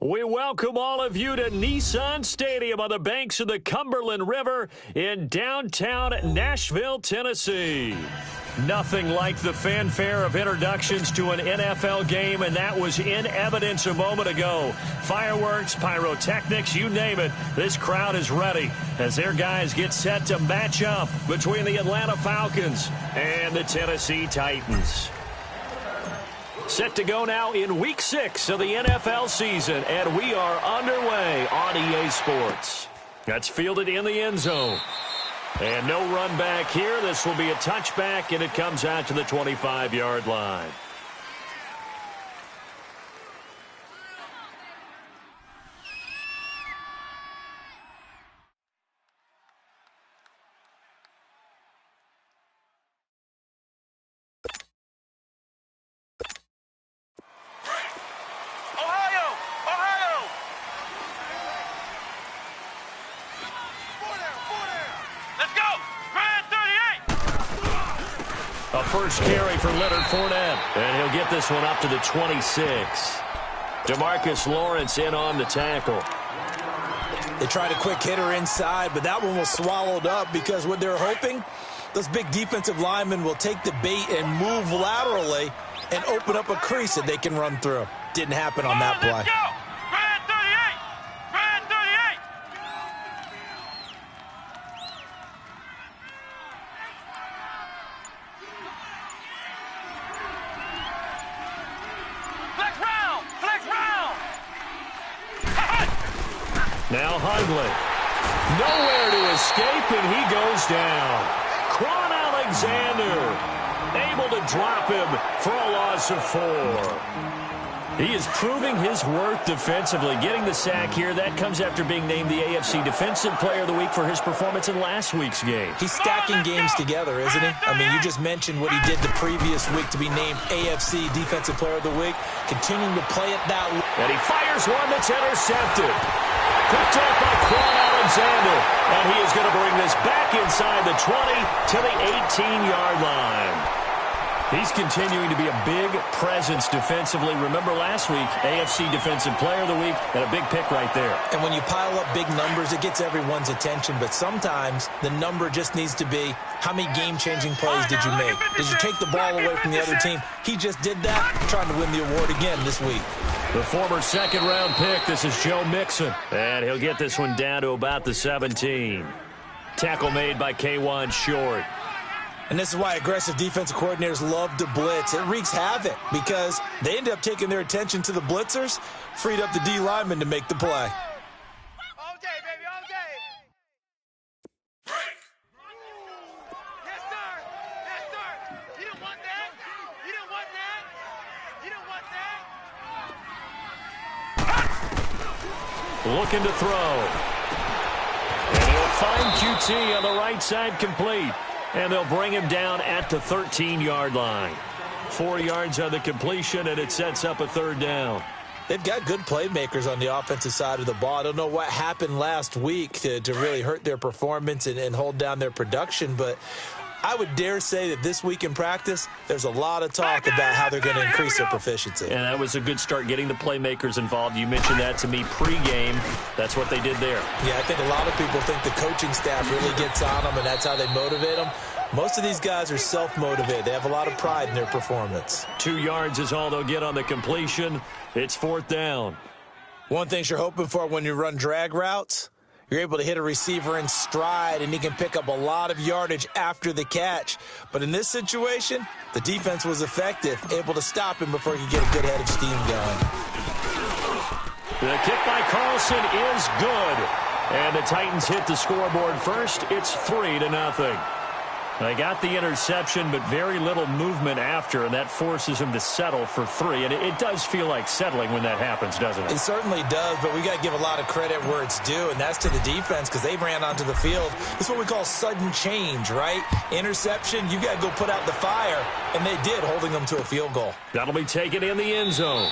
We welcome all of you to Nissan Stadium on the banks of the Cumberland River in downtown Nashville, Tennessee. Nothing like the fanfare of introductions to an NFL game, and that was in evidence a moment ago. Fireworks, pyrotechnics, you name it, this crowd is ready as their guys get set to match up between the Atlanta Falcons and the Tennessee Titans. Set to go now in Week 6 of the NFL season, and we are underway on EA Sports. That's fielded in the end zone. And no run back here. This will be a touchback, and it comes out to the 25-yard line. First carry for Leonard Fournette, and he'll get this one up to the 26. DeMarcus Lawrence in on the tackle. They tried a quick hitter inside, but that one was swallowed up because what they're hoping those big defensive linemen will take the bait and move laterally and open up a crease that they can run through. Didn't happen on that play. Now Hundley. Nowhere to escape, and he goes down. Quan Alexander able to drop him for a loss of 4. He is proving his worth defensively, getting the sack here. That comes after being named the AFC Defensive Player of the Week for his performance in last week's game. He's stacking games together, isn't he? I mean, you just mentioned what he did the previous week to be named AFC Defensive Player of the Week, continuing to play it that way. And he fires one that's intercepted. Picked up by Quan Alexander, and he is going to bring this back inside the 20 to the 18-yard line. He's continuing to be a big presence defensively. Remember last week, AFC Defensive Player of the Week, and a big pick right there. And when you pile up big numbers, it gets everyone's attention, but sometimes the number just needs to be, how many game-changing plays did you make? Did you take the ball away from the other team? He just did that, trying to win the award again this week. The former second-round pick, this is Joe Mixon. And he'll get this one down to about the 17. Tackle made by K1 Short. And this is why aggressive defensive coordinators love to blitz. It wreaks havoc because they end up taking their attention to the blitzers, freed up the D lineman to make the play. All day, baby, all day. Break. Yes, sir. Yes, sir. You didn't want that. You didn't want that. You didn't want that. Looking to throw. And he'll find QT on the right side complete. And they'll bring him down at the 13-yard line. 4 yards on the completion, and it sets up a third down. They've got good playmakers on the offensive side of the ball. I don't know what happened last week to really hurt their performance and hold down their production, but I would dare say that this week in practice, there's a lot of talk about how they're going to increase their proficiency. And that was a good start, getting the playmakers involved. You mentioned that to me pregame. That's what they did there. Yeah, I think a lot of people think the coaching staff really gets on them, and that's how they motivate them. Most of these guys are self-motivated. They have a lot of pride in their performance. 2 yards is all they'll get on the completion. It's fourth down. One thing you're hoping for when you run drag routes, you're able to hit a receiver in stride, and he can pick up a lot of yardage after the catch. But in this situation, the defense was effective, able to stop him before he could get a good head of steam going. The kick by Carlson is good. And the Titans hit the scoreboard first. It's 3-0. They got the interception, but very little movement after, and that forces him to settle for 3. And it does feel like settling when that happens, doesn't it? It certainly does, but we got to give a lot of credit where it's due, and that's to the defense because they ran onto the field. It's what we call sudden change, right? Interception, you got to go put out the fire, and they did, holding them to a field goal. That'll be taken in the end zone.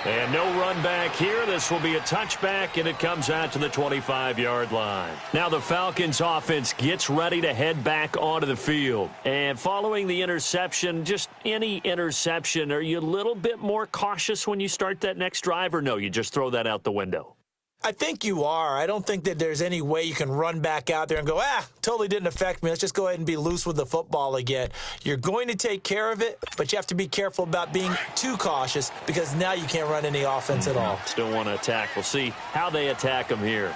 And no run back here. This will be a touchback, and it comes out to the 25-yard line. Now the Falcons offense gets ready to head back onto the field. And following the interception, just any interception, are you a little bit more cautious when you start that next drive, or no, you just throw that out the window? I think you are. I don't think that there's any way you can run back out there and go, totally didn't affect me. Let's just go ahead and be loose with the football again. You're going to take care of it, but you have to be careful about being too cautious because now you can't run any offense at all. Still want to attack. We'll see how they attack them here.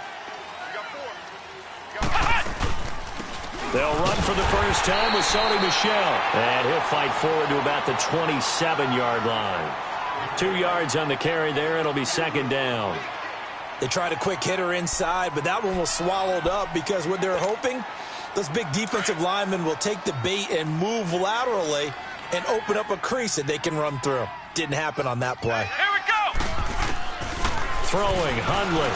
They'll run for the first time with Sony Michel. And he'll fight forward to about the 27-yard line. 2 yards on the carry there. It'll be second down. They tried a quick hitter inside, but that one was swallowed up because what they're hoping, those big defensive linemen will take the bait and move laterally and open up a crease that they can run through. Didn't happen on that play. Here we go. Throwing Hundley.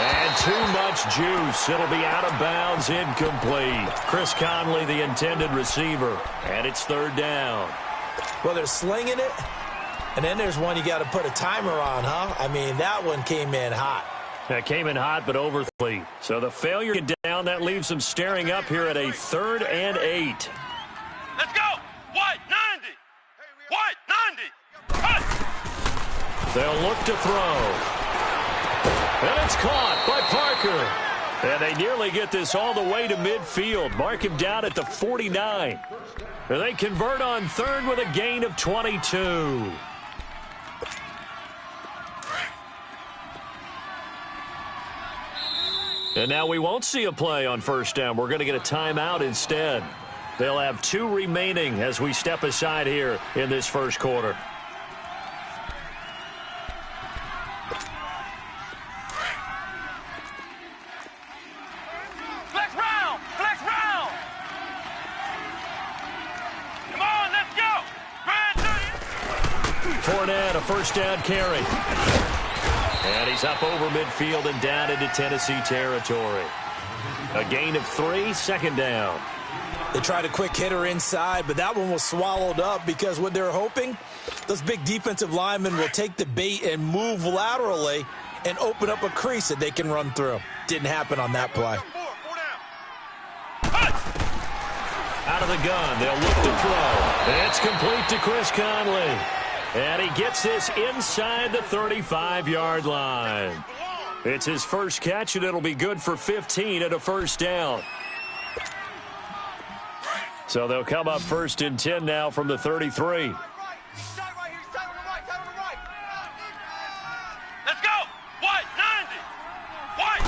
And too much juice. It'll be out of bounds, incomplete. Chris Conley, the intended receiver. And it's third down. Well, they're slinging it. And then there's one you got to put a timer on, huh? I mean, that one came in hot. That came in hot, but overly. So the failure down, that leaves them staring up here at a 3rd and 8. Let's go. What? 90. What? 90. Cut. They'll look to throw. And it's caught by Parker. And they nearly get this all the way to midfield. Mark him down at the 49. And they convert on third with a gain of 22. And now we won't see a play on first down. We're going to get a timeout instead. They'll have 2 remaining as we step aside here in this first quarter. Flex round! Flex round! Come on, let's go! Fournette, a first down carry. And he's up over midfield and down into Tennessee territory. A gain of 3, second down. They tried a quick hitter inside, but that one was swallowed up because what they're hoping, those big defensive linemen will take the bait and move laterally and open up a crease that they can run through. Didn't happen on that play. Out of the gun, they'll look to throw. It's complete to Chris Conley. And he gets this inside the 35-yard line. It's his first catch, and it'll be good for 15 at a first down. So they'll come up first and 10 now from the 33. Let's go! White, 90! White,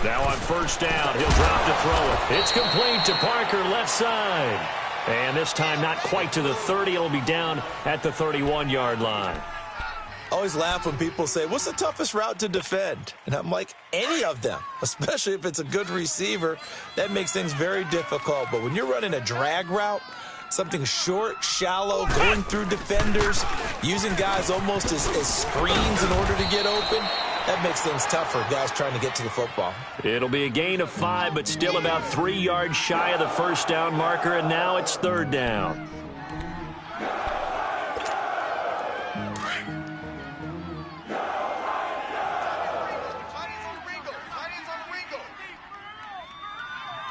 90! Now on first down, he'll drop to throw it. It's complete to Parker, left side. And this time not quite to the 30. It'll be down at the 31-yard line. Always laugh when people say, what's the toughest route to defend? And I'm like, any of them, especially if it's a good receiver. That makes things very difficult. But when you're running a drag route, something short, shallow, going through defenders, using guys almost as screens in order to get open, that makes things tough for guys trying to get to the football. It'll be a gain of 5, but still about 3 yards shy of the first down marker, and now it's third down.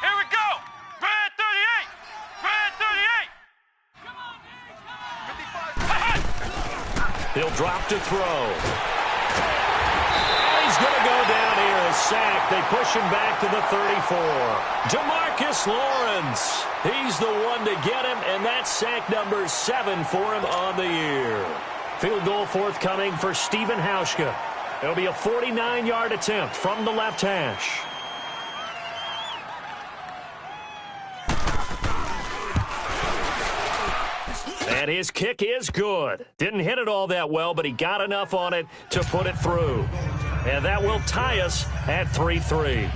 Here we go! Brad 38! Brad 38! He'll drop to throw. He's going to go down here, a sack. They push him back to the 34. DeMarcus Lawrence. He's the one to get him, and that's sack number 7 for him on the year. Field goal forthcoming for Stephen Hauschka. It'll be a 49-yard attempt from the left hash. And his kick is good. Didn't hit it all that well, but he got enough on it to put it through. And that will tie us at 3-3.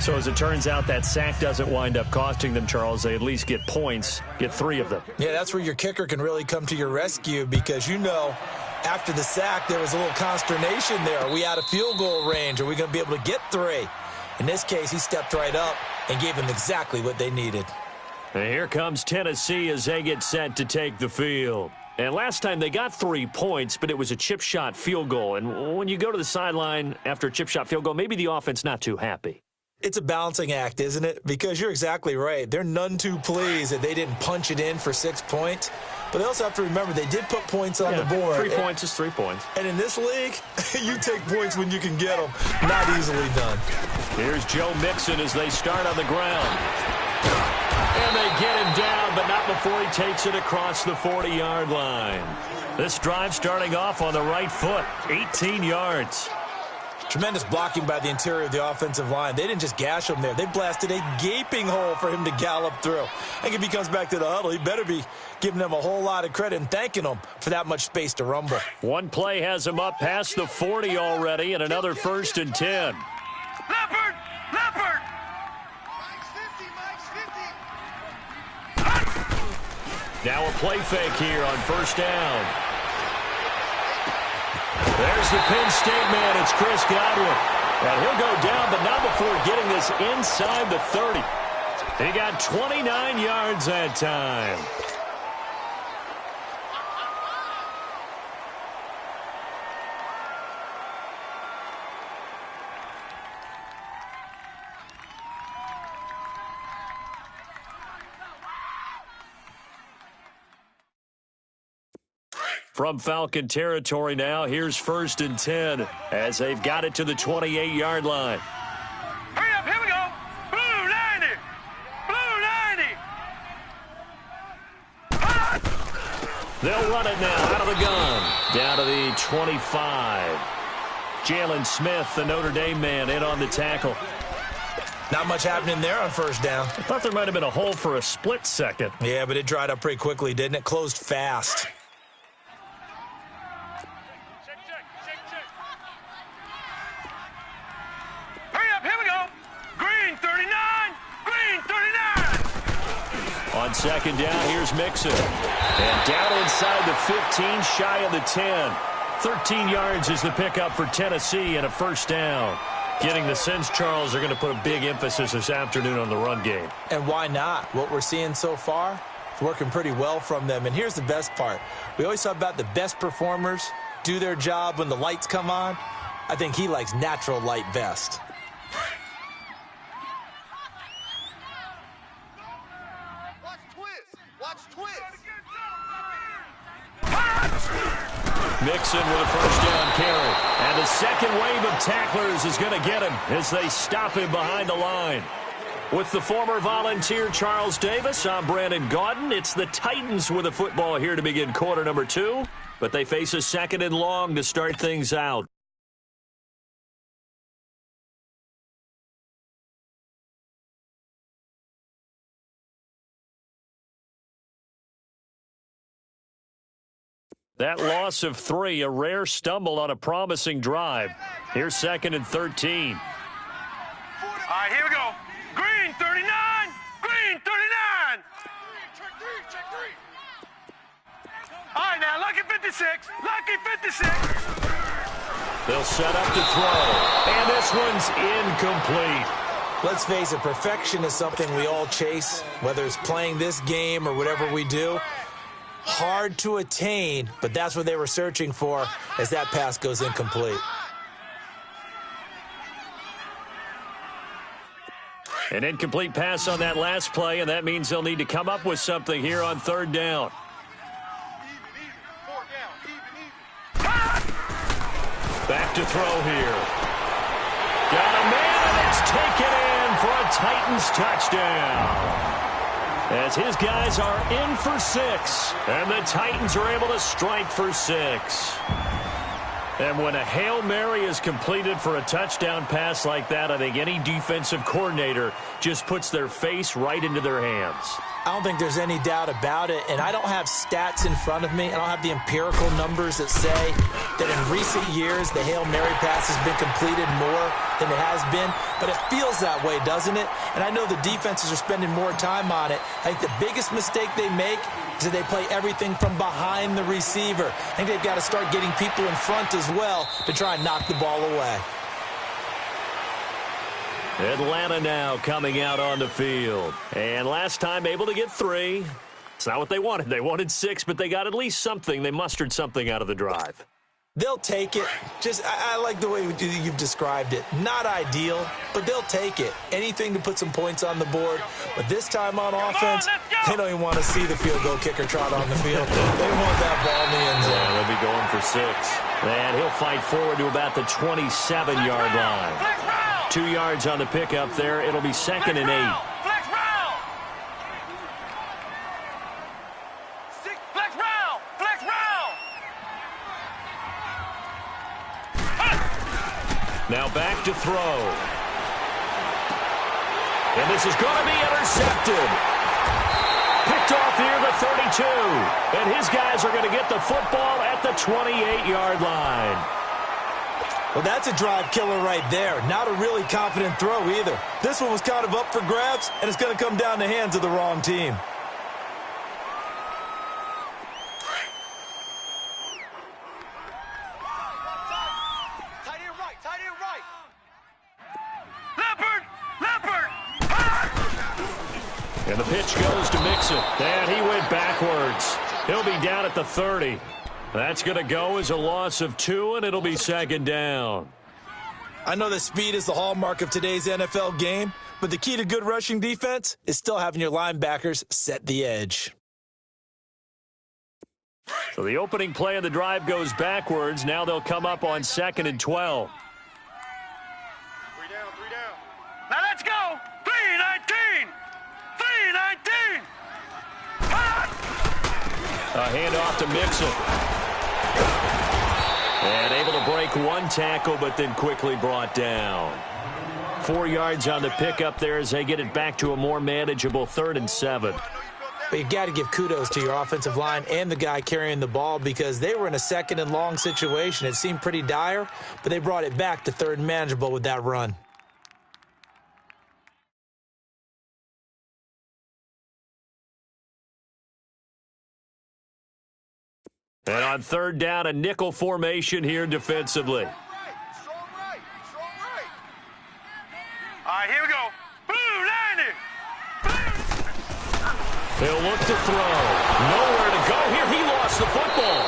So as it turns out, that sack doesn't wind up costing them, Charles. They at least get points, get 3 of them. Yeah, that's where your kicker can really come to your rescue because, you know, after the sack, there was a little consternation there. Are we out of field goal range? Are we going to be able to get 3? In this case, he stepped right up and gave them exactly what they needed. And here comes Tennessee as they get set to take the field. And last time they got 3 points, but it was a chip shot field goal. And when you go to the sideline after a chip shot field goal, maybe the offense not too happy. It's a balancing act, isn't it? Because you're exactly right. They're none too pleased that they didn't punch it in for 6 points. But they also have to remember they did put points on the board. 3 points is 3 points. And in this league, you take points when you can get them. Not easily done. Here's Joe Mixon as they start on the ground. And they get him down, but not before he takes it across the 40-yard line. This drive starting off on the right foot, 18 yards. Tremendous blocking by the interior of the offensive line. They didn't just gash him there. They blasted a gaping hole for him to gallop through. I think if he comes back to the huddle, he better be giving them a whole lot of credit and thanking them for that much space to rumble. One play has him up past the 40 already, and another 1st and 10. Leopard! Leopard! Now a play fake here on first down. There's the Penn State man. It's Chris Godwin. And he'll go down, but not before getting this inside the 30. He got 29 yards that time. From Falcon territory now, here's 1st and 10 as they've got it to the 28-yard line. They'll run it now out of the gun. Down to the 25. Jalen Smith, the Notre Dame man, in on the tackle. Not much happening there on first down. I thought there might have been a hole for a split second. Yeah, but it dried up pretty quickly, didn't it? Closed fast. Hurry up, here we go. Green 39, green 39. On second down, here's Mixon. And down inside the 15, shy of the 10. 13 yards is the pickup for Tennessee and a first down. Getting the sense, Charles, are going to put a big emphasis this afternoon on the run game. And why not? What we're seeing so far is working pretty well from them. And here's the best part. We always talk about the best performers do their job when the lights come on. I think he likes natural light best. Watch twist. Watch twist. Mixon with a first down carry. And the second wave of tacklers is going to get him as they stop him behind the line. With the former Volunteer Charles Davis, I'm Brandon Gaudin. It's the Titans with a football here to begin quarter number 2. But they face a second and long to start things out. That loss of 3, a rare stumble on a promising drive. Here's second and 13. All right, here we go. Green 39, green 39. Check three. All right, now, lucky 56, lucky 56. They'll set up to throw. And this one's incomplete. Let's face it, perfection is something we all chase, whether it's playing this game or whatever we do. Hard to attain, but that's what they were searching for as that pass goes incomplete. An incomplete pass on that last play, and that means they'll need to come up with something here on third down. Even. 4 down, even. Back to throw here. Got a man, and it's taken in for a Titans touchdown. As his guys are in for 6, and the Titans are able to strike for 6. And when a Hail Mary is completed for a touchdown pass like that, I think any defensive coordinator just puts their face right into their hands. I don't think there's any doubt about it, and I don't have stats in front of me. I don't have the empirical numbers that say that in recent years the Hail Mary pass has been completed more than it has been, but it feels that way, doesn't it? And I know the defenses are spending more time on it. I think the biggest mistake they make is that they play everything from behind the receiver. I think they've got to start getting people in front as well to try and knock the ball away. Atlanta now coming out on the field. And last time able to get 3. It's not what they wanted. They wanted 6, but they got at least something. They mustered something out of the drive. They'll take it. I like the way you've described it. Not ideal, but they'll take it. Anything to put some points on the board. But this time on offense, they don't even want to see the field goal kicker trot on the field. They want that ball in the end zone. Yeah, they'll be going for 6. And he'll fight forward to about the 27-yard line. 2 yards on the pickup there. It'll be second and 8. Flex round. Flex round. Flex round. Now back to throw. And this is going to be intercepted. Picked off near the 32. And his guys are going to get the football at the 28-yard line. Well, that's a drive killer right there. Not a really confident throw either. This one was kind of up for grabs, and it's going to come down the hands of the wrong team. Tight end right. Leopard. And the pitch goes to Mixon. And he went backwards. He'll be down at the 30. That's going to go as a loss of 2, and it'll be second down. I know that speed is the hallmark of today's NFL game, but the key to good rushing defense is still having your linebackers set the edge. So the opening play of the drive goes backwards. Now they'll come up on second and 12. 3 down. Now let's go. 3-19. A handoff to Mixon. And able to break one tackle, but then quickly brought down. 4 yards on the pickup there as they get it back to a more manageable 3rd and 7. But you got to give kudos to your offensive line and the guy carrying the ball because they were in a 2nd and long situation. It seemed pretty dire, but they brought it back to 3rd and manageable with that run. And on 3rd down, a nickel formation here defensively. Strong right. All right, here we go. Boom, landing. He'll look to throw. Nowhere to go here. He lost the football.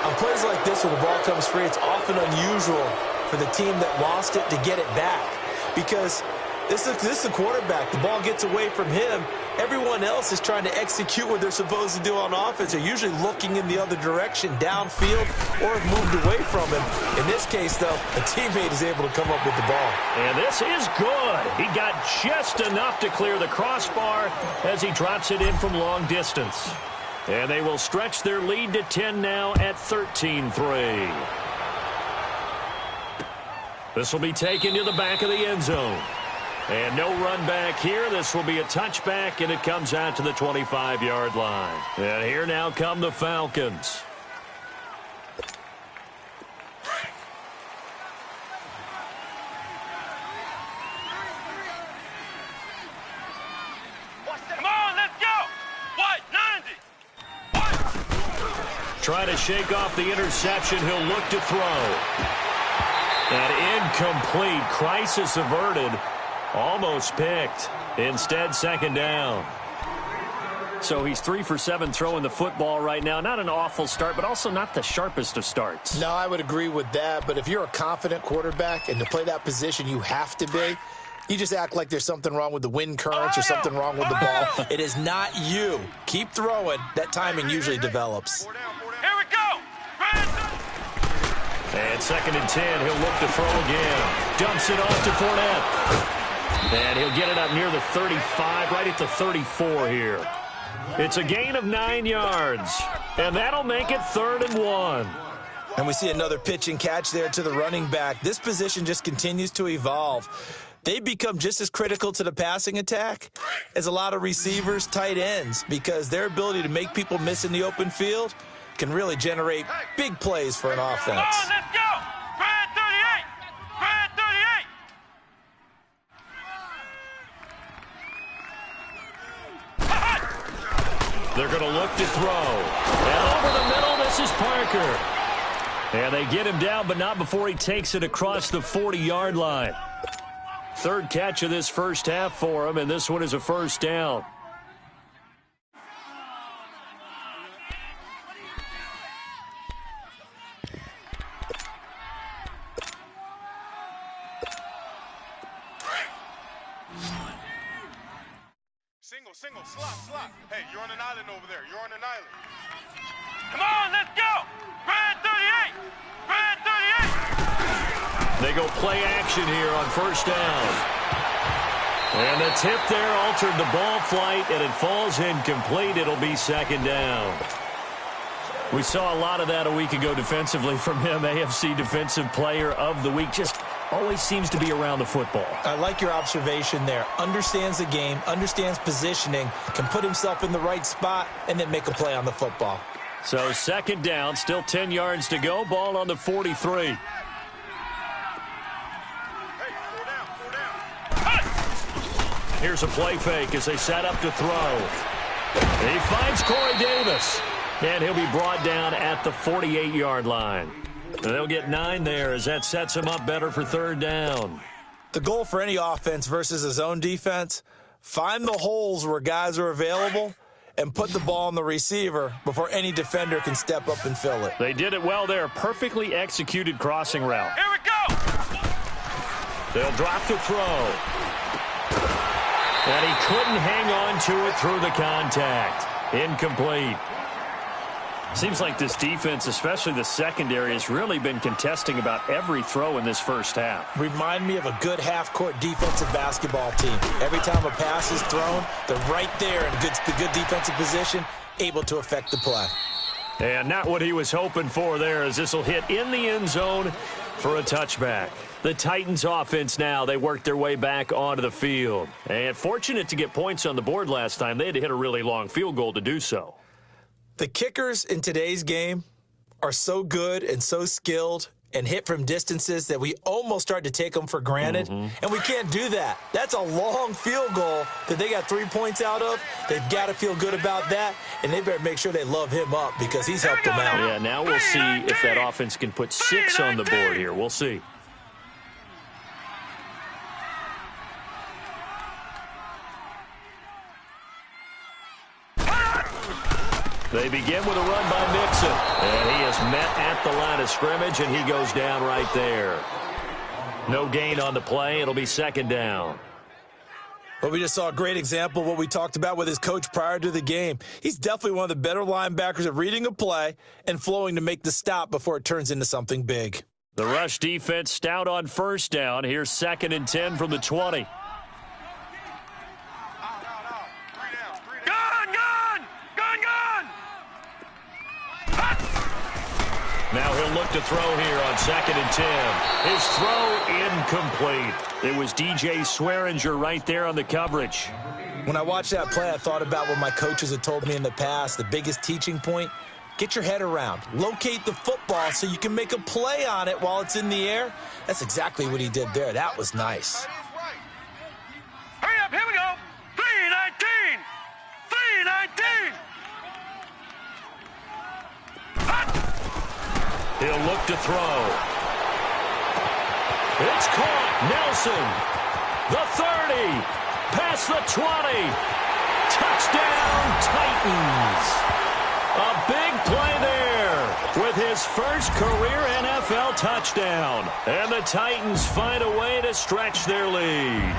On plays like this where the ball comes free, it's often unusual for the team that lost it to get it back because this is the quarterback. The ball gets away from him. Everyone else is trying to execute what they're supposed to do on offense. They're usually looking in the other direction, downfield, or have moved away from him. In this case, though, a teammate is able to come up with the ball. And this is good. He got just enough to clear the crossbar as he drops it in from long distance. And they will stretch their lead to 10 now at 13-3. This will be taken to the back of the end zone. And no run back here. This will be a touchback, and it comes out to the 25-yard line. And here now come the Falcons. Come on, let's go. What? 90. Trying to shake off the interception. He'll look to throw. And incomplete. Crisis averted. Almost picked. Instead, 2nd down. So he's 3 for 7 throwing the football right now. Not an awful start, but also not the sharpest of starts. No, I would agree with that. But if you're a confident quarterback and to play that position, you have to be. You just act like there's something wrong with the wind currents or something wrong with the ball. It is not you. Keep throwing. That timing usually develops. Here we go. And 2nd and 10. He'll look to throw again. Dumps it off to Fournette. And he'll get it up near the 35, right at the 34 here. It's a gain of 9 yards. And that'll make it 3rd and 1. And we see another pitch and catch there to the running back. This position just continues to evolve. They become just as critical to the passing attack as a lot of receivers, tight ends, because their ability to make people miss in the open field can really generate big plays for an offense. Come on, let's go. Brad 38. Brad 38. They're going to look to throw. And over the middle, this is Parker. And they get him down, but not before he takes it across the 40-yard line. 3rd catch of this first half for him, and this one is a 1st down. Single, slot. Hey, you're on an island over there. You're on an island. Come on, let's go. Brad 38. Brad 38. They go play action here on 1st down. And the tip there altered the ball flight, and it falls incomplete. It'll be 2nd down. We saw a lot of that a week ago defensively from him. AFC Defensive Player of the Week. Just always seems to be around the football. I like your observation there. Understands the game, understands positioning, can put himself in the right spot, and then make a play on the football. So 2nd down, still 10 yards to go. Ball on the 43. Hey, 4 down. Here's a play fake as they set up to throw. He finds Corey Davis. And he'll be brought down at the 48-yard line. They'll get 9 there as that sets him up better for 3rd down. The goal for any offense versus a zone defense, find the holes where guys are available and put the ball on the receiver before any defender can step up and fill it. They did it well there. Perfectly executed crossing route. Here we go. They'll drop the throw. And he couldn't hang on to it through the contact. Incomplete. Seems like this defense, especially the secondary, has really been contesting about every throw in this first half. Remind me of a good half-court defensive basketball team. Every time a pass is thrown, they're right there in good defensive position, able to affect the play. And not what he was hoping for there, as this will hit in the end zone for a touchback. The Titans offense now, they worked their way back onto the field. And fortunate to get points on the board last time. They had to hit a really long field goal to do so. The kickers in today's game are so good and so skilled and hit from distances that we almost start to take them for granted. And we can't do that. That's a long field goal that they got 3 points out of. They've got to feel good about that, and they better make sure they love him up because he's helped them out. Yeah, now we'll see if that offense can put 6 on the board here. We'll see. They begin with a run by Mixon. And he is met at the line of scrimmage, and he goes down right there. No gain on the play. It'll be second down. Well, we just saw a great example of what we talked about with his coach prior to the game. He's definitely one of the better linebackers at reading a play and flowing to make the stop before it turns into something big. The rush defense stout on first down. Here's 2nd and 10 from the 20. Now he'll look to throw here on 2nd and 10. His throw incomplete. It was DJ Swearinger right there on the coverage. When I watched that play, I thought about what my coaches had told me in the past. The biggest teaching point, get your head around. Locate the football so you can make a play on it while it's in the air. That's exactly what he did there. That was nice. Hurry up, here we go. 319. 319. He'll look to throw. It's caught. Nelson. The 30. Past the 20. Touchdown, Titans. A big play there with his first career NFL touchdown. And the Titans find a way to stretch their lead.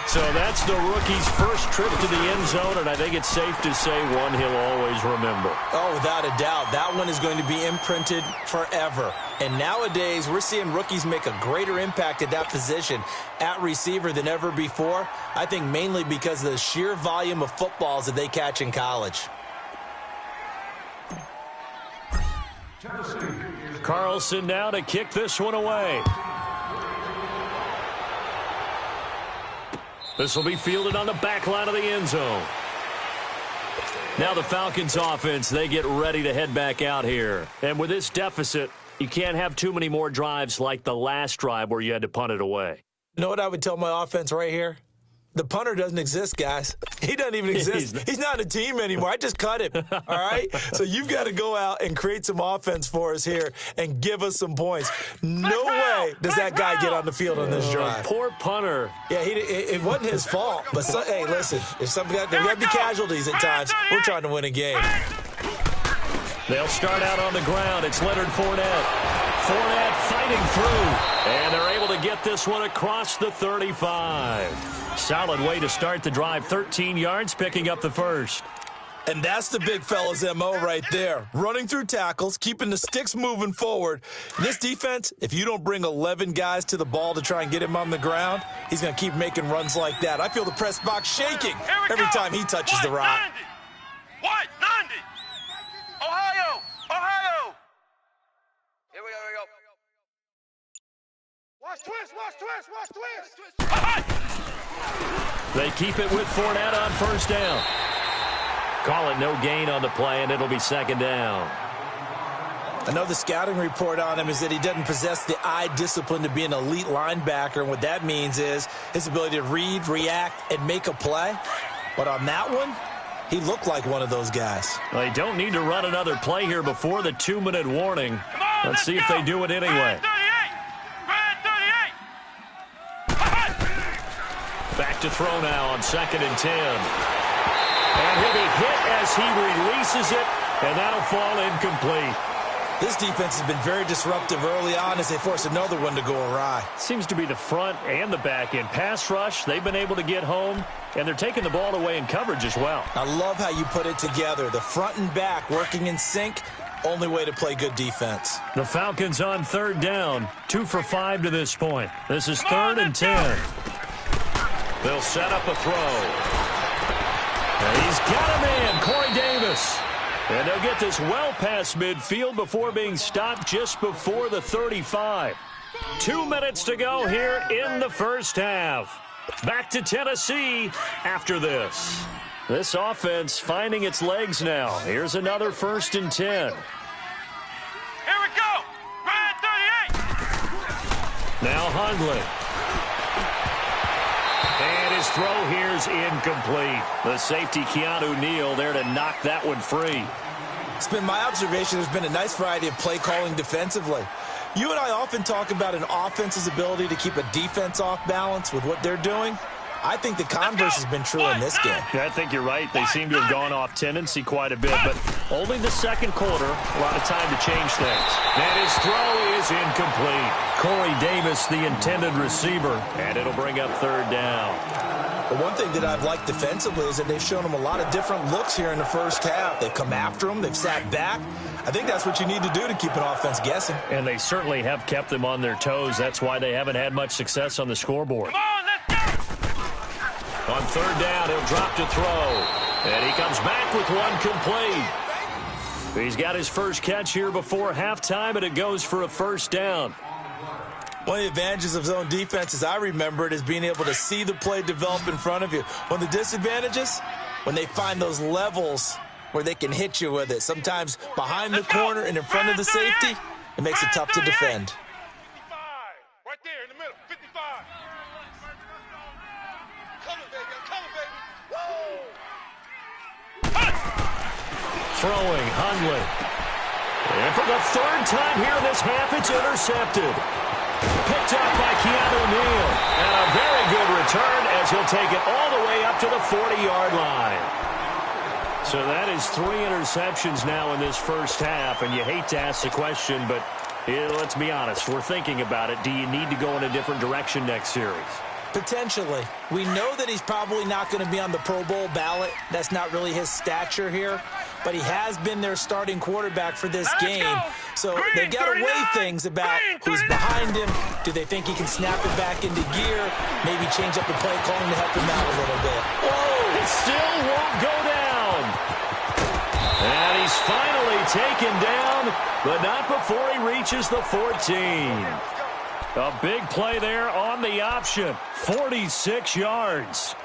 So that's the rookie's first trip to the end zone, and I think it's safe to say one he'll always remember. Oh, without a doubt. That one is going to be imprinted forever. And nowadays, we're seeing rookies make a greater impact at that position at receiver than ever before. I think mainly because of the sheer volume of footballs that they catch in college. Carlson now to kick this one away. This will be fielded on the back line of the end zone. Now the Falcons offense, they get ready to head back out here. And with this deficit, you can't have too many more drives like the last drive where you had to punt it away. You know what I would tell my offense right here? The punter doesn't exist, guys. He doesn't even exist. He's not a team anymore. I just cut him, all right? So you've got to go out and create some offense for us here and give us some points. No way does that guy get on the field on this drive. Poor punter. Yeah, it wasn't his fault. But, hey, listen, if there got to be casualties at times, we're trying to win a game. They'll start out on the ground. It's Leonard Fournette. Fournette fighting through. And they're able to get this one across the 35. Solid way to start the drive. 13 yards, picking up the first. And that's the big fella's MO right there. Running through tackles, keeping the sticks moving forward. This defense, if you don't bring 11 guys to the ball to try and get him on the ground, he's going to keep making runs like that. I feel the press box shaking every time he touches the rock. What? 90. Ohio. Ohio. Here we go. Watch twist. They keep it with Fournette on first down. Call it no gain on the play, and it'll be second down. I know the scouting report on him is that he doesn't possess the eye discipline to be an elite linebacker, and what that means is his ability to read, react, and make a play. But on that one, he looked like one of those guys. They don't need to run another play here before the 2-minute warning. Let's see if they do it anyway. Back to throw now on 2nd and 10. And he'll be hit as he releases it, and that'll fall incomplete. This defense has been very disruptive early on as they force another one to go awry. Seems to be the front and the back end. Pass rush, they've been able to get home, and they're taking the ball away in coverage as well. I love how you put it together. The front and back working in sync, only way to play good defense. The Falcons on 3rd down, 2 for 5 to this point. This is 3rd and 10. They'll set up a throw. And he's got him in. Corey Davis this. And they'll get this well past midfield before being stopped just before the 35. 2 minutes to go here in the first half. Back to Tennessee after this. This offense finding its legs now. Here's another 1st and 10. Here we go. Ryan 38. Now Hundley. And his throw here's incomplete. The safety, Keanu Neal, there to knock that one free. It's been my observation there's been a nice variety of play calling defensively. You and I often talk about an offense's ability to keep a defense off balance with what they're doing. I think the converse has been true in this game. Yeah, I think you're right. They seem to have gone off tendency quite a bit, but only the second quarter, a lot of time to change things. And his throw is incomplete. Corey Davis, the intended receiver, and it'll bring up 3rd down. The one thing that I've liked defensively is that they've shown them a lot of different looks here in the first half. They've come after them. They've sat back. I think that's what you need to do to keep an offense guessing. And they certainly have kept them on their toes. That's why they haven't had much success on the scoreboard. Come on, let's go. On 3rd down, he'll drop to throw. And he comes back with one complete. He's got his first catch here before halftime, and it goes for a 1st down. One of the advantages of zone defense, as I remember it, is being able to see the play develop in front of you. One of the disadvantages, when they find those levels where they can hit you with it. Sometimes behind the corner and in front of the safety, it makes it tough to defend. 55. Right there in the middle. 55. Coming, baby. I'm coming, baby. Woo! Throwing, Hundley. And for the 3rd time here in this half, it's intercepted. Picked up by Keanu Neal. And a very good return as he'll take it all the way up to the 40-yard line. So that is 3 interceptions now in this first half. And you hate to ask the question, but let's be honest. We're thinking about it. Do you need to go in a different direction next series? Potentially. We know that he's probably not going to be on the Pro Bowl ballot. That's not really his stature here. But he has been their starting quarterback for this game. So they've got to weigh things about who's behind him. Do they think he can snap it back into gear? Maybe change up the play calling to help him out a little bit. Whoa! It still won't go down. And he's finally taken down, but not before he reaches the 14. A big play there on the option. 46 yards.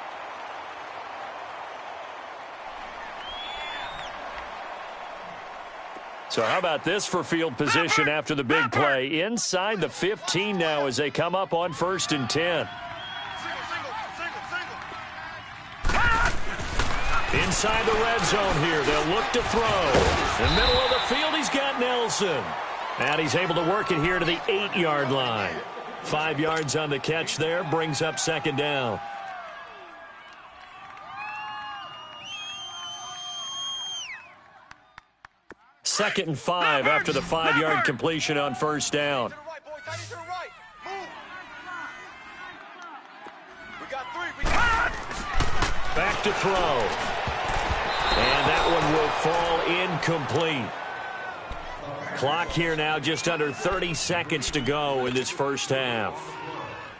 So how about this for field position after the big play? Inside the 15 now as they come up on 1st and 10. Inside the red zone here. They'll look to throw. In the middle of the field, he's got Nelson. And he's able to work it here to the 8-yard line. 5 yards on the catch there. Brings up 2nd down. Second and 5 after the 5-yard completion on 1st down. Back to throw. And that one will fall incomplete. Clock here now just under 30 seconds to go in this first half.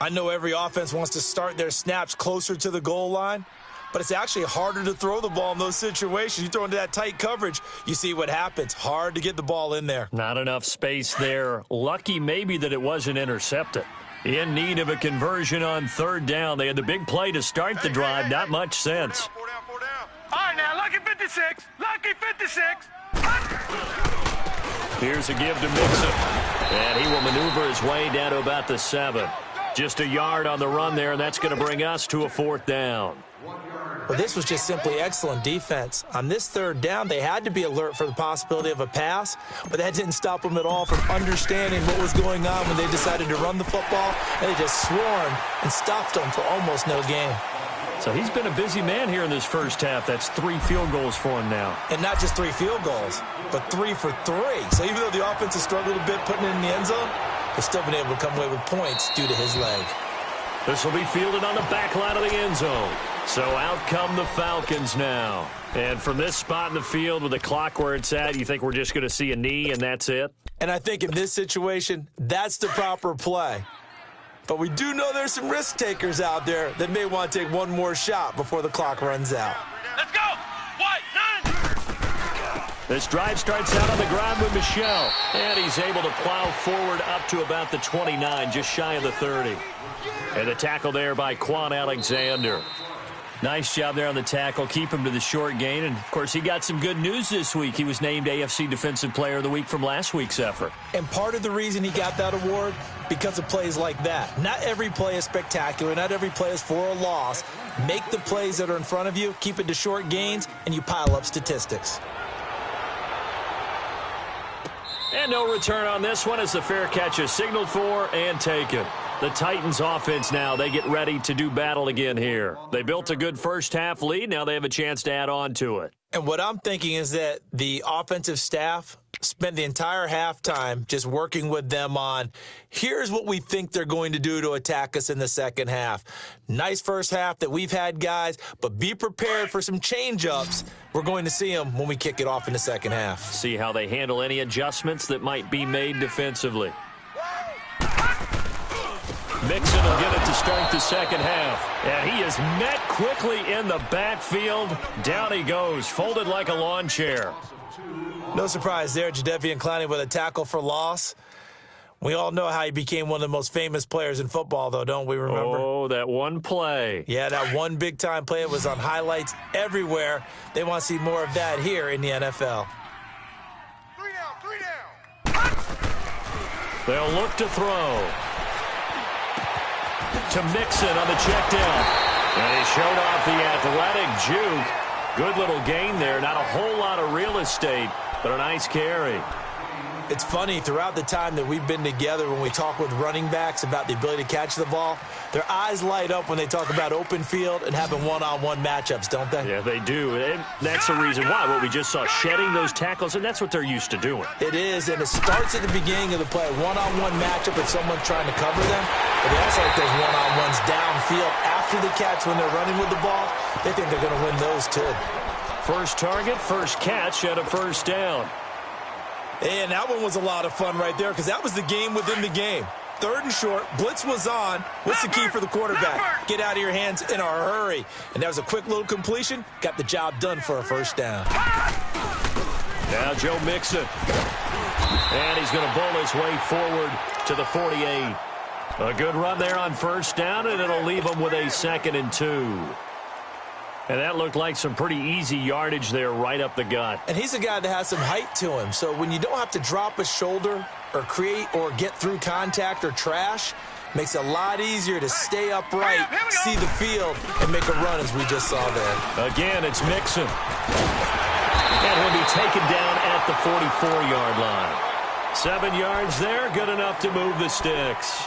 I know every offense wants to start their snaps closer to the goal line, but it's actually harder to throw the ball in those situations. You throw into that tight coverage, you see what happens. Hard to get the ball in there. Not enough space there. Lucky maybe that it wasn't intercepted. In need of a conversion on 3rd down. They had the big play to start the drive. Not much sense. 4 down, 4 down. All right, now, lucky 56. Lucky 56. Here's a give to Mixon. And he will maneuver his way down to about the 7. Just a yard on the run there, and that's going to bring us to a 4th down. Well, this was just simply excellent defense. On this 3rd down, they had to be alert for the possibility of a pass, but that didn't stop them at all from understanding what was going on when they decided to run the football, and they just swarmed and stopped them for almost no gain. So he's been a busy man here in this first half. That's 3 field goals for him now. And not just 3 field goals, but 3 for 3. So even though the offense has struggled a bit putting it in the end zone, they've still been able to come away with points due to his leg. This will be fielded on the back line of the end zone. So out come the Falcons now. And from this spot in the field with the clock where it's at, you think we're just going to see a knee and that's it? And I think in this situation, that's the proper play. But we do know there's some risk takers out there that may want to take one more shot before the clock runs out. Let's go. White, 9. This drive starts out on the ground with Michel, and he's able to plow forward up to about the 29, just shy of the 30. And the tackle there by Quan Alexander. Nice job there on the tackle. Keep him to the short gain. And, of course, he got some good news this week. He was named AFC Defensive Player of the Week from last week's effort. And part of the reason he got that award, because of plays like that. Not every play is spectacular. Not every play is for a loss. Make the plays that are in front of you, keep it to short gains, and you pile up statistics. And no return on this one as the fair catch is signaled for and taken. The Titans offense now, they get ready to do battle again here. They built a good first-half lead. Now they have a chance to add on to it. And what I'm thinking is that the offensive staff spent the entire halftime just working with them on, here's what we think they're going to do to attack us in the second half. Nice first half that we've had, guys, but be prepared for some change-ups. We're going to see them when we kick it off in the second half. See how they handle any adjustments that might be made defensively. Mixon will get it to start the second half. And he is met quickly in the backfield. Down he goes, folded like a lawn chair. No surprise there, Jadeveon Clowney with a tackle for loss. We all know how he became one of the most famous players in football, though, don't we remember? Oh, that one play. Yeah, that one big-time play. It was on highlights everywhere. They want to see more of that here in the NFL. 3 down. They'll look to throw. To Mixon on the check down. And he showed off the athletic juke. Good little gain there. Not a whole lot of real estate, but a nice carry. It's funny, throughout the time that we've been together, when we talk with running backs about the ability to catch the ball, their eyes light up when they talk about open field and having one-on-one matchups, don't they? Yeah, they do. And that's the reason why. What we just saw, shedding those tackles, and that's what they're used to doing. It is, and it starts at the beginning of the play. One-on-one matchup with someone trying to cover them. But they also like those one-on-ones downfield after the catch when they're running with the ball. They think they're going to win those, too. First target, first catch, and a first down. And that one was a lot of fun right there because that was the game within the game. Third and short, blitz was on. What's the key for the quarterback? Get out of your hands in a hurry. And that was a quick little completion. Got the job done for a first down. Now Joe Mixon. And he's going to bowl his way forward to the 48. A good run there on first down, and it'll leave him with a 2nd and 2. And that looked like some pretty easy yardage there right up the gut. And he's a guy that has some height to him. So when you don't have to drop a shoulder or create or get through contact or trash, makes it a lot easier to stay upright, see the field, and make a run as we just saw there. Again, it's Mixon. And he'll be taken down at the 44-yard line. 7 yards there, good enough to move the sticks.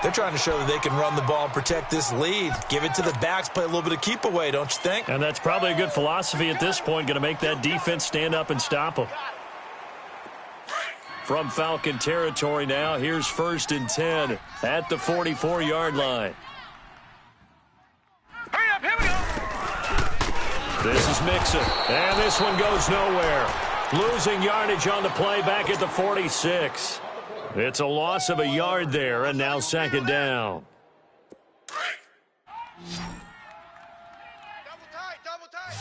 They're trying to show that they can run the ball and protect this lead. Give it to the backs, play a little bit of keep away, don't you think? And that's probably a good philosophy at this point, going to make that defense stand up and stop them. From Falcon territory now, here's 1st and 10 at the 44-yard line. Hurry up, here we go. This is Mixon, and this one goes nowhere. Losing yardage on the play back at the 46. It's a loss of a yard there, and now 2nd down. Double tight.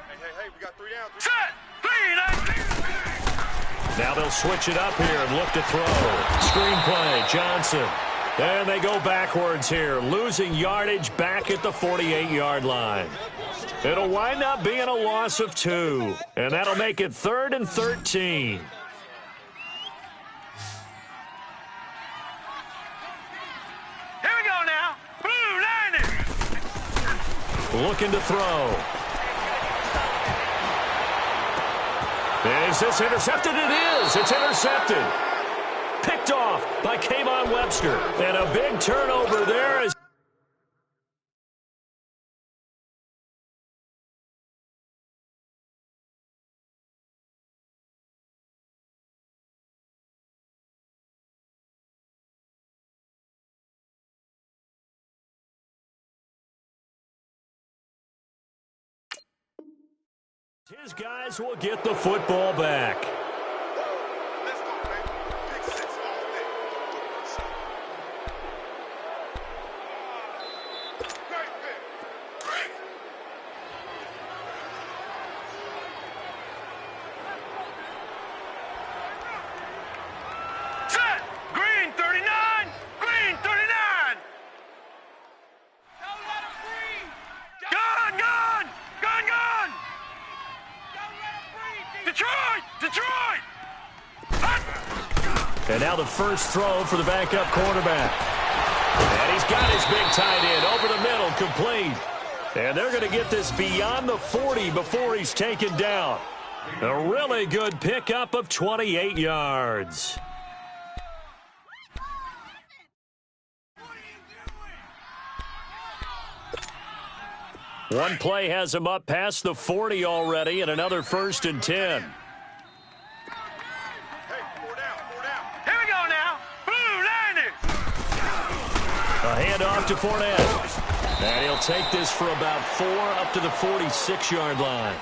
Hey, we got 3 down. Set. 3 down. Now they'll switch it up here and look to throw. Screenplay, Johnson. And they go backwards here, losing yardage back at the 48-yard line. It'll wind up being a loss of 2, and that'll make it 3rd and 13. Looking to throw. Is this intercepted? It is. It's intercepted. Picked off by Kayvon Webster. And a big turnover there as his guys will get the football back. Let's go, baby. Big 6 all day. Great pick. the first throw for the backup quarterback. And he's got his big tight end over the middle, complete. And they're going to get this beyond the 40 before he's taken down. A really good pickup of 28 yards. One play has him up past the 40 already, and another 1st and 10. A handoff to Fournette. And he'll take this for about 4 up to the 46-yard line.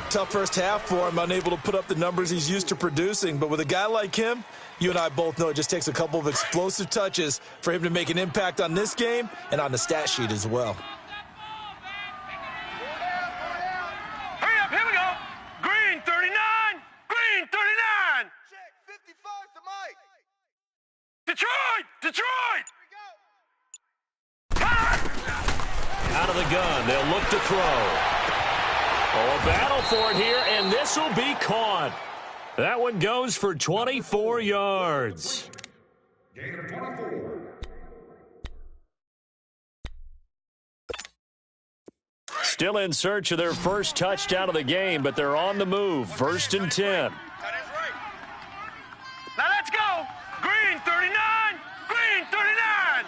Tough first half for him, unable to put up the numbers he's used to producing. But with a guy like him, you and I both know it just takes a couple of explosive touches for him to make an impact on this game and on the stat sheet as well. Hurry up, here we go. Green 39. Green 39. Check 55 to Mike. Detroit. Detroit. Out of the gun, they'll look to throw. Oh, a battle for it here, and this will be caught. That one goes for 24 yards. Gain of 24. Still in search of their first touchdown of the game, but they're on the move. 1st and 10. That is right. Now let's go. Green 39. Green 39.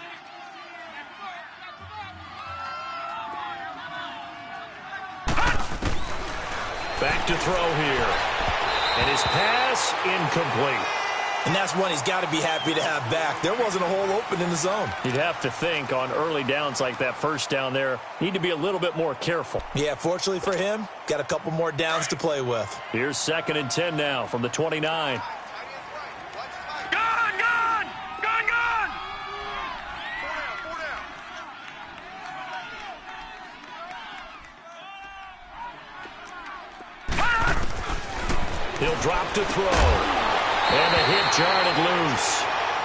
Back to throw here. And his pass incomplete. And that's one he's got to be happy to have back. There wasn't a hole open in the zone. You'd have to think on early downs like that first down there, need to be a little bit more careful. Yeah, fortunately for him, got a couple more downs to play with. Here's 2nd and 10 now from the 29. Gone, gone. Gone, gone. 4 down. He'll drop to throw. And a hit jarred it loose.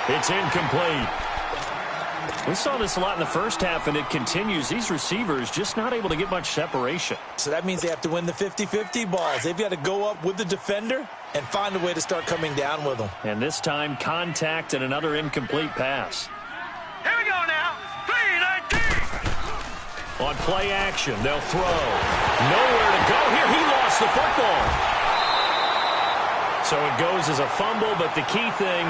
It's incomplete. We saw this a lot in the first half, and it continues. These receivers just not able to get much separation. So that means they have to win the 50-50 balls. They've got to go up with the defender and find a way to start coming down with them. And this time, contact and another incomplete pass. Here we go now. 3-19. On play action, they'll throw. Nowhere to go here. He lost the football. So it goes as a fumble, but the key thing,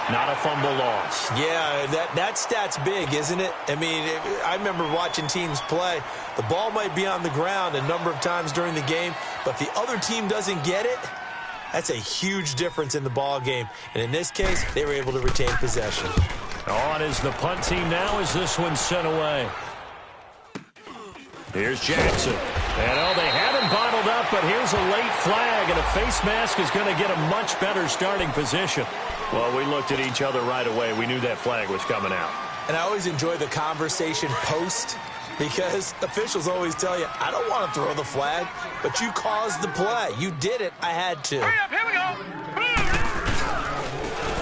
not a fumble loss. Yeah, that stat's big, isn't it? I mean, I remember watching teams play. The ball might be on the ground a number of times during the game, but if the other team doesn't get it, that's a huge difference in the ball game. And in this case, they were able to retain possession. On is the punt team now as this one's sent away. Here's Jackson. And, they had him bottled up, but here's a late flag, and a face mask is going to get a much better starting position. Well, we looked at each other right away. We knew that flag was coming out. And I always enjoy the conversation post because officials always tell you, I don't want to throw the flag, but you caused the play. You did it. I had to. Hurry up, here we go.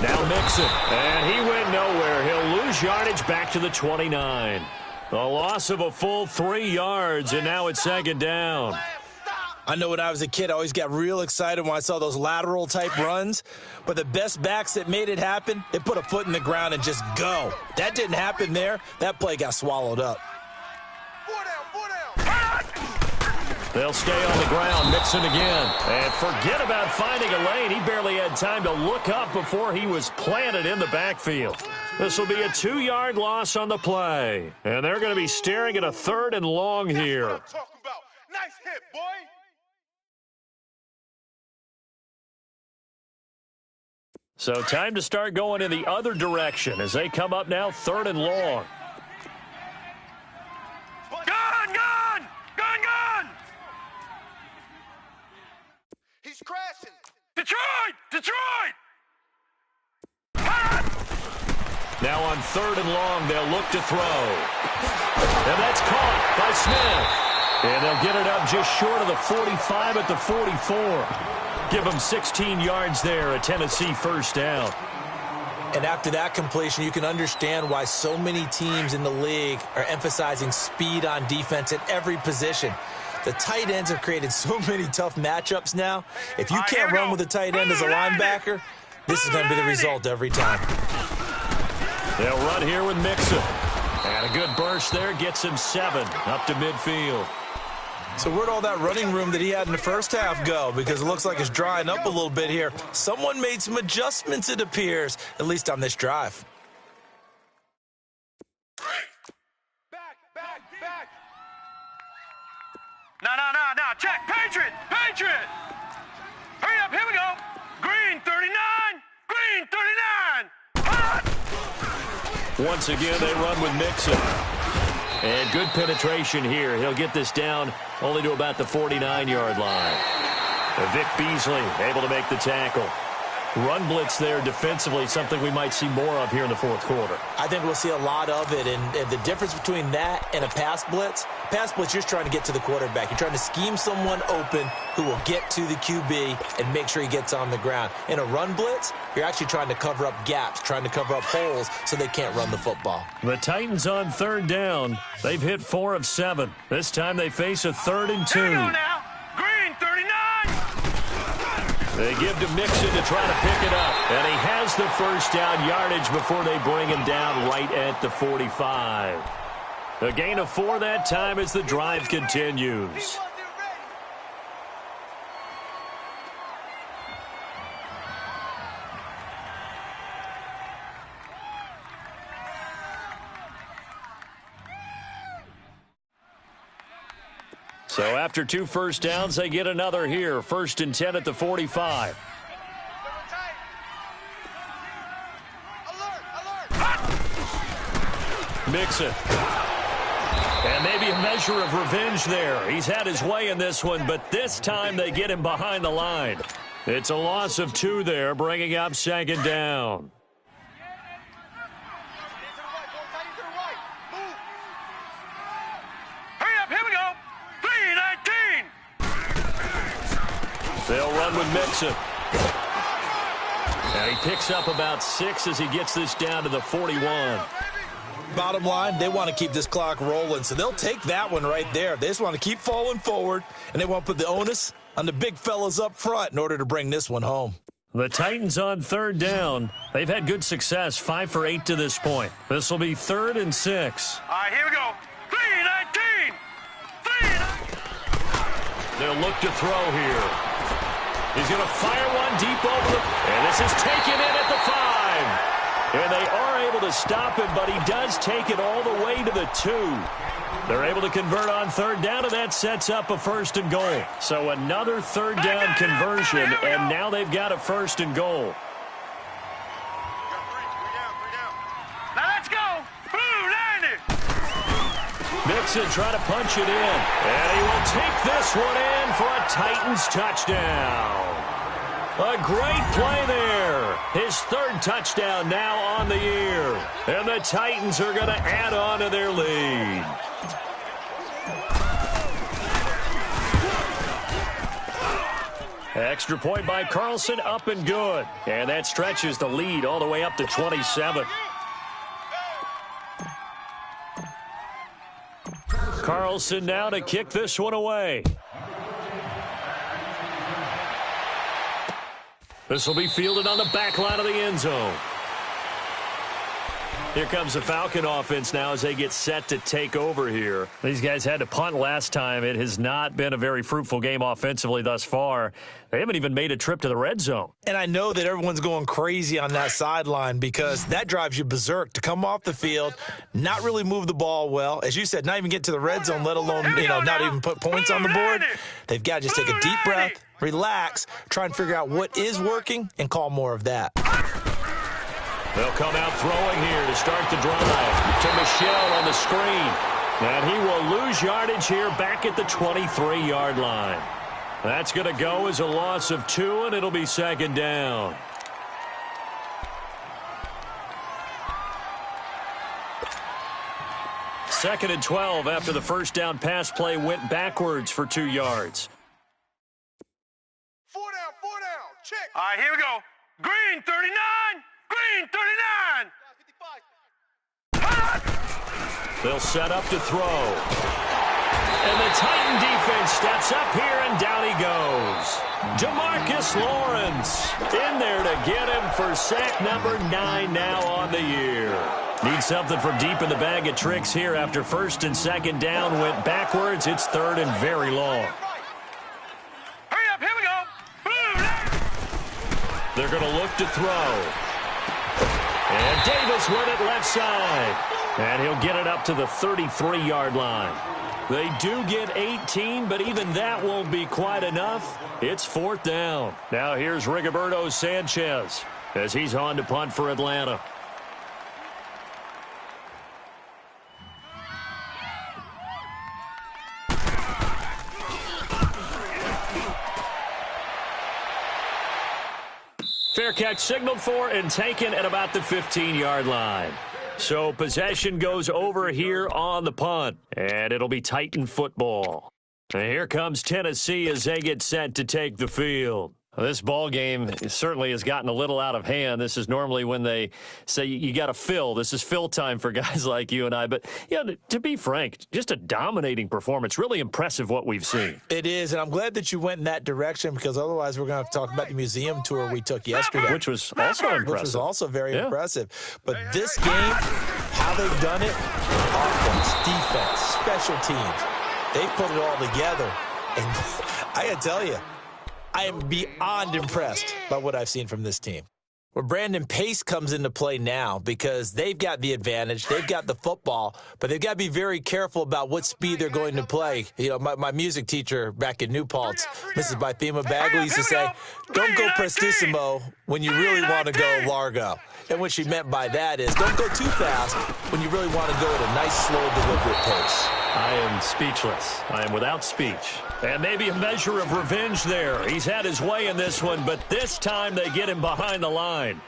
Now Mixon, and he went nowhere. He'll lose yardage back to the 29. The loss of a full 3 yards, and now it's 2nd down. I know when I was a kid, I always got real excited when I saw those lateral-type runs. But the best backs that made it happen, they put a foot in the ground and just go. That didn't happen there. That play got swallowed up. 4 down. They'll stay on the ground. Mixon again. And forget about finding a lane. He barely had time to look up before he was planted in the backfield. This will be a 2-yard loss on the play. And they're going to be staring at a 3rd and long here. That's what I'm talking about. Nice hit, boy. So time to start going in the other direction as they come up now 3rd and long. Gone, gone. Gone, gone. He's crashing. Detroit. Detroit. Now on 3rd and long, they'll look to throw. And that's caught by Smith. And they'll get it up just short of the 45 at the 44. Give them 16 yards there, a Tennessee 1st down. And after that completion, you can understand why so many teams in the league are emphasizing speed on defense at every position. The tight ends have created so many tough matchups now. If you can't run with a tight end as a linebacker, This is going to be the result every time. They'll run here with Mixon. And a good burst there gets him 7 up to midfield. So where'd all that running room that he had in the first half go? Because it looks like it's drying up a little bit here. Someone made some adjustments, it appears, at least on this drive. Back. No. Check. Patriot. Hurry up. Here we go. Green 39. Hot. Once again, they run with Mixon. And good penetration here. He'll get this down only to about the 49-yard line. Vic Beasley able to make the tackle. Run blitz there defensively, something we might see more of here in the fourth quarter. I think we'll see a lot of it, and the difference between that and a pass blitz, you're just trying to get to the quarterback. You're trying to scheme someone open who will get to the QB and make sure he gets on the ground. In a run blitz, you're actually trying to cover up gaps, trying to cover up holes so they can't run the football. The Titans on third down. They've hit 4 of 7. This time they face a 3rd and 2. Here we go now. Green 39. They give to Mixon to try to pick it up. And he has the first down yardage before they bring him down right at the 45. A gain of 4 that time as the drive continues. So after 2 first downs, they get another here. 1st and 10 at the 45. Mixon. And maybe a measure of revenge there. He's had his way in this one, but this time they get him behind the line. It's a loss of 2 there, bringing up 2nd down. They'll run with Mixon. And he picks up about 6 as he gets this down to the 41. Bottom line, they want to keep this clock rolling, so they'll take that one right there. They just want to keep falling forward, and they want to put the onus on the big fellas up front in order to bring this one home. The Titans on 3rd down. They've had good success, 5 for 8 to this point. This will be 3rd and 6. All right, here we go. 3-19. They'll look to throw here. He's going to fire one deep over the... And this is taken in at the 5. And they are able to stop him, but he does take it all the way to the 2. They're able to convert on 3rd down, and that sets up a 1st and goal. So another 3rd down conversion, and now they've got a 1st and goal. Now let's go. Blue 90. Mixon trying to punch it in. And he will take this one in for a Titans touchdown. A great play there. His 3rd touchdown now on the year. And the Titans are going to add on to their lead. Extra point by Carlson, up and good. And that stretches the lead all the way up to 27. Carlson now to kick this one away. This will be fielded on the back line of the end zone. Here comes the Falcon offense now as they get set to take over here. These guys had to punt last time. It has not been a very fruitful game offensively thus far. They haven't even made a trip to the red zone. And I know that everyone's going crazy on that sideline because that drives you berserk to come off the field, not really move the ball well. As you said, not even get to the red zone, let alone, not even put points on the board. They've got to just take a deep breath, relax, try and figure out what is working, and call more of that. They'll come out throwing here to start the drive. To Michelle on the screen. And he will lose yardage here back at the 23-yard line. That's going to go as a loss of 2, and it'll be 2nd down. Second and 12 after the first down pass play went backwards for 2 yards. 4 down, check. All right, here we go. Green 39. Green 39. They'll set up to throw. And the Titan defense steps up here, and down he goes. Demarcus Lawrence in there to get him for sack number 9 now on the year. Need something from deep in the bag of tricks here after first and second down went backwards. It's third and very long. Hurry up, here we go. They're going to look to throw. And Davis with it left side. And he'll get it up to the 33-yard line. They do get 18, but even that won't be quite enough. It's fourth down. Now here's Rigoberto Sanchez as he's on to punt for Atlanta. Fair catch signaled for and taken at about the 15-yard line. So possession goes over here on the punt, and it'll be Titan football. And here comes Tennessee as they get set to take the field. This ball game certainly has gotten a little out of hand. This is normally when they say you got to fill. This is fill time for guys like you and I. But, you know, to be frank, just a dominating performance. Really impressive what we've seen. It is, and I'm glad that you went in that direction because otherwise we're going to have to talk about the museum tour we took yesterday. Which was also impressive. Which was also very impressive. But this game, how they've done it, offense, defense, special teams, they've put it all together. And I got to tell you, I am beyond impressed by what I've seen from this team. Well, Brandon, pace comes into play now because they've got the advantage. They've got the football, but they've got to be very careful about what speed they're going to play. You know, my music teacher back in New Paltz, Mrs. Bythema Bagley, used to say, don't go prestissimo when you really want to go largo. And what she meant by that is don't go too fast when you really want to go at a nice, slow, deliberate pace. I am speechless. I am without speech. And maybe a measure of revenge there. He's had his way in this one, but this time they get him behind the line.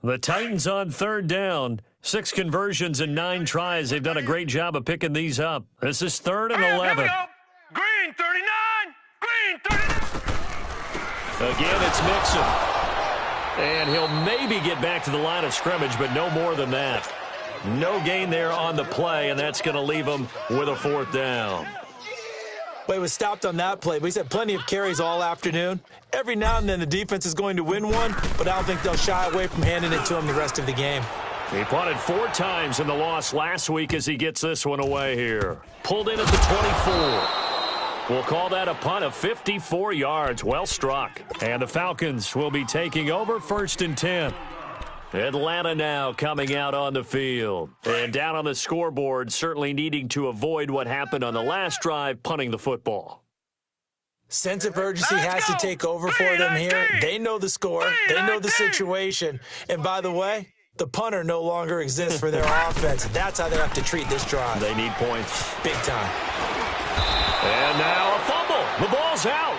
The Titans on third down. 6 conversions and 9 tries. They've done a great job of picking these up. This is third and 11. Green 39. Green 39. Again, it's Mixon. And he'll maybe get back to the line of scrimmage, but no more than that. No gain there on the play, and that's going to leave him with a fourth down. Well, he was stopped on that play, but he's had plenty of carries all afternoon. Every now and then the defense is going to win one, but I don't think they'll shy away from handing it to him the rest of the game. He punted 4 times in the loss last week as he gets this one away here. Pulled in at the 24. We'll call that a punt of 54 yards. Well struck. And the Falcons will be taking over first and 10. Atlanta now coming out on the field. And down on the scoreboard, certainly needing to avoid what happened on the last drive, punting the football. Sense of urgency has to take over for them here. They know the score. They know the situation. And by the way, the punter no longer exists for their offense. That's how they have to treat this drive. They need points. Big time. And now a fumble. The ball's out.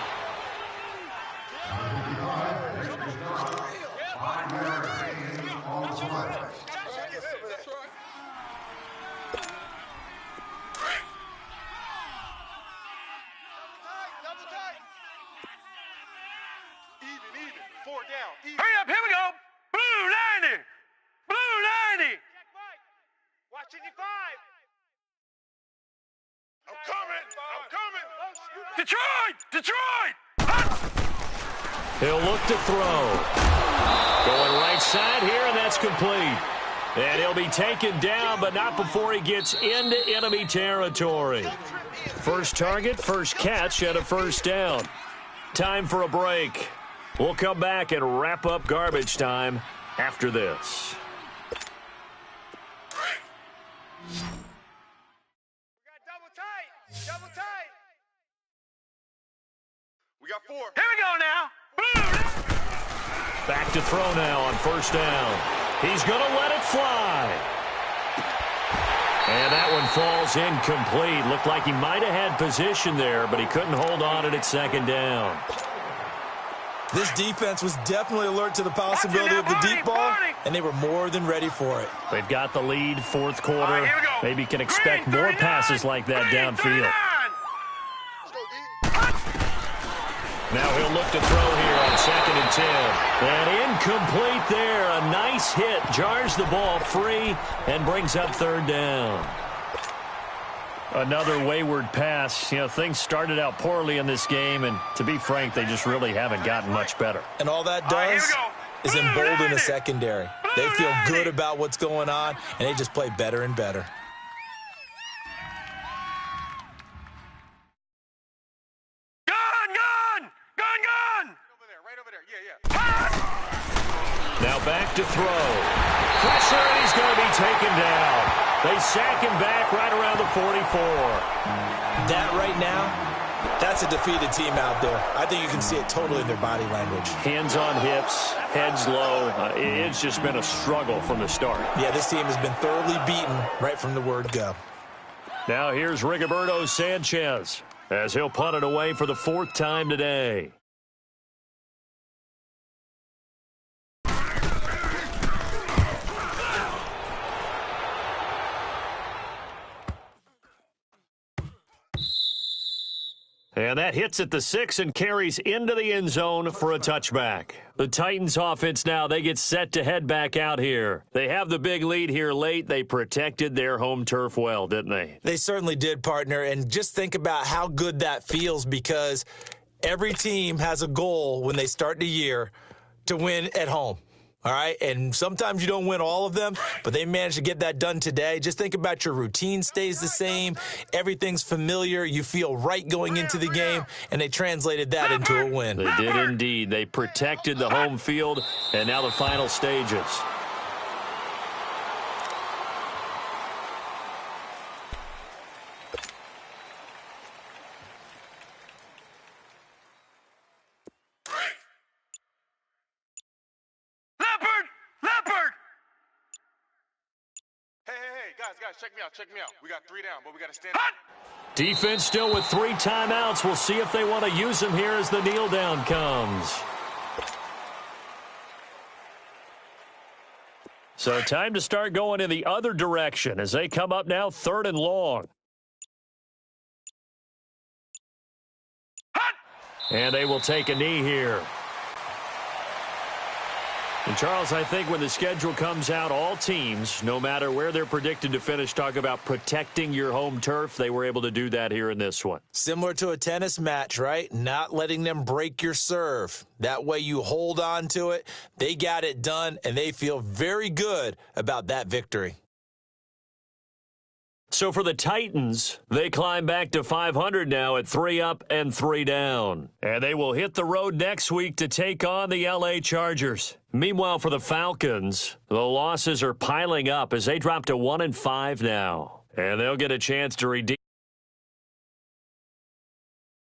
Even. 4 down. Hurry up, here we go. Blue 90. Blue 90. Watch 85. I'm coming. Detroit. He'll look to throw. Going right side here, and that's complete. And he'll be taken down, but not before he gets into enemy territory. First target, first catch, and a first down. Time for a break. We'll come back and wrap up garbage time after this. Double tight. We got 4. Here we go now. Back to throw now on first down. He's going to let it fly. And that one falls incomplete. Looked like he might have had position there, but he couldn't hold on at second down. This defense was definitely alert to the possibility of the deep ball, and they were more than ready for it. They've got the lead, fourth quarter. Maybe can expect more passes like that downfield. Now he'll look to throw here on 2nd and 10. And incomplete there. A nice hit. Jars the ball free and brings up 3rd down. Another wayward pass. You know, things started out poorly in this game, and to be frank, they just really haven't gotten much better. And all that does is embolden the secondary. They feel good about what's going on, and they just play better and better. Now back to throw. Pressure, and he's going to be taken down. They sack him back right around the 44. That right now, that's a defeated team out there. I think you can see it totally in their body language. Hands on hips, heads low. It's just been a struggle from the start. Yeah, this team has been thoroughly beaten right from the word go. Now here's Rigoberto Sanchez as he'll punt it away for the 4th time today. And that hits at the 6 and carries into the end zone for a touchback. The Titans offense now, they get set to head back out here. They have the big lead here late. They protected their home turf well, didn't they? They certainly did, partner. And just think about how good that feels, because every team has a goal when they start the year to win at home. All right, and sometimes you don't win all of them, but they managed to get that done today. Just think about your routine stays the same. Everything's familiar. You feel right going into the game, and they translated that into a win. They did indeed. They protected the home field, and now the final stages. Guys, check me out. We got 3 down, but we got to stand up. Defense still with 3 timeouts. We'll see if they want to use them here as the kneel down comes. So time to start going in the other direction as they come up now 3rd and long. And they will take a knee here. And, Charles, I think when the schedule comes out, all teams, no matter where they're predicted to finish, talk about protecting your home turf. They were able to do that here in this one. Similar to a tennis match, right? Not letting them break your serve. That way you hold on to it. They got it done, and they feel very good about that victory. So for the Titans, they climb back to 500 now at 3 up and 3 down. And they will hit the road next week to take on the LA Chargers. Meanwhile, for the Falcons, the losses are piling up as they drop to 1-5 now. And they'll get a chance to redeem.